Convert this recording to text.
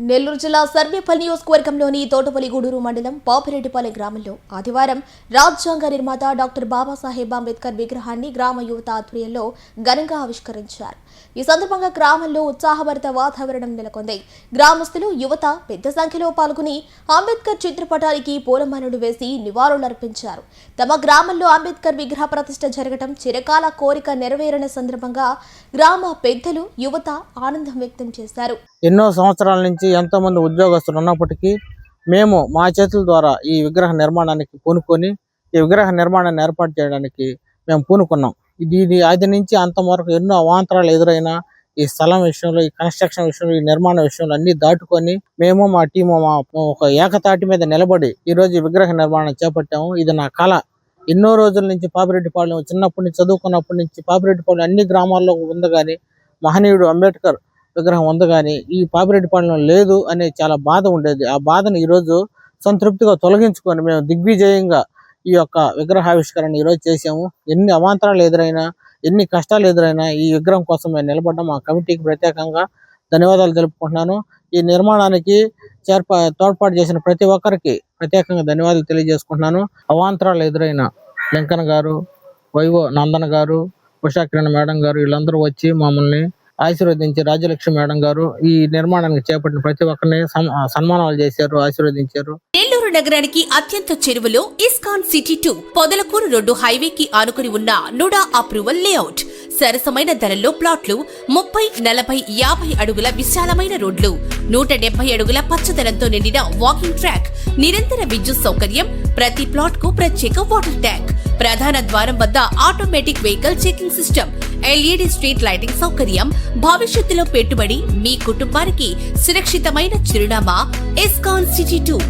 నెల్లూరు జిల్లా సర్వేపల్లి నియోజకవర్గంలోని తోటపల్లిగూడూరు మండలం పాపిరెడ్డిపాలెం గ్రామంలో ఆదివారం రాజ్యాంగ నిర్మాత డాక్టర్ బాబాసాహెబ్ అంబేద్కర్ విగ్రహాన్ని గ్రామ యువత ఆధ్వర్యంలో ఘనంగా ఆవిష్కరించారు. ఈ సందర్భంగా గ్రామంలో ఉత్సాహభరిత వాతావరణం నెలకొంది. గ్రామస్తులు, యువత పెద్ద సంఖ్యలో పాల్గొని అంబేద్కర్ చిత్రపటానికి పూలమాలలు వేసి నివాళులర్పించారు. తమ గ్రామంలో అంబేద్కర్ విగ్రహ ప్రతిష్ఠ జరగడం చిరకాల కోరిక నెరవేరిన సందర్భంగా గ్రామ పెద్దలు, యువత ఆనందం వ్యక్తం చేశారు. ఎన్నో సంవత్సరాల నుంచి ఎంతో మంది ఉద్యోగస్తులు ఉన్నప్పటికీ మేము మా చేతుల ద్వారా ఈ విగ్రహ నిర్మాణానికి పూనుకొని ఈ విగ్రహ నిర్మాణాన్ని ఏర్పాటు చేయడానికి మేము పూనుకున్నాం. ఇది ఆది నుంచి అంత వరకు ఎన్నో అవాంతరాలు ఎదురైనా ఈ స్థలం విషయంలో, ఈ కన్స్ట్రక్షన్ విషయంలో, ఈ నిర్మాణ విషయంలో అన్ని దాటుకొని మేము మా టీము ఒక ఏకతాటి మీద నిలబడి ఈ రోజు ఈ విగ్రహ నిర్మాణం చేపట్టాము. ఇది నా కళ. ఎన్నో రోజుల నుంచి పాపిరెడ్డిపాలెం చిన్నప్పటి నుంచి చదువుకున్నప్పటి నుంచి పాపిరెడ్డిపాలెం అన్ని గ్రామాల్లో ఉంది, కానీ మహనీయుడు అంబేద్కర్ విగ్రహం ఉంది కానీ ఈ పాపిరెడ్డిపాలెం లేదు అనే చాలా బాధ ఉండేది. ఆ బాధను ఈరోజు సంతృప్తిగా తొలగించుకొని మేము దిగ్విజయంగా ఈ యొక్క విగ్రహావిష్కరణ ఈరోజు చేసాము. ఎన్ని అవాంతరాలు ఎదురైనా, ఎన్ని కష్టాలు ఎదురైనా ఈ విగ్రహం కోసం మేము నిలబడ్డాం. మా కమిటీకి ప్రత్యేకంగా ధన్యవాదాలు తెలుపుకుంటున్నాను. ఈ నిర్మాణానికి తోడ్పాటు చేసిన ప్రతి ఒక్కరికి ప్రత్యేకంగా ధన్యవాదాలు తెలియజేసుకుంటున్నాను. అవాంతరాలు ఎదురైన వెంకన్న గారు, వైవో నందన గారు, ఉషాకిరణ్ మేడం గారు వీళ్ళందరూ వచ్చి మమ్మల్ని ఆశీర్వదించి, రాజ్యలక్ష్మి మేడం గారు ఈ నిర్మాణానికి చేపట్టిన ప్రతి ఒక్కరిని సన్మానాలు చేశారు, ఆశీర్వదించారు. నెల్లూరు నగరానికి అత్యంత చెరువులో ఇస్కాన్ సిటీ 2 పొదలకూరు రోడ్డు హైవేకి ఆనుకుని ఉన్న నుడా అప్రూవల్ లేఅవుట్. సరసమైన ధరల్లో ప్లాట్లు, 30, 40, 50 అడుగుల విశాలమైన రోడ్లు, 170 అడుగుల పచ్చదనంతో నిండిన వాకింగ్ ట్రాక్, నిరంతర విద్యుత్ సౌకర్యం, ప్రతి ప్లాట్ కు ప్రత్యేక వాటర్ ట్యాంక్, ప్రధాన ద్వారం వద్ద automatic vehicle checking system, LED street lighting సౌకర్యం. భవిష్యత్తులో పెట్టుబడి మీ కుటుంబానికి సురక్షితమైన చిరునామా ఇస్కాన్ సిటీ 2.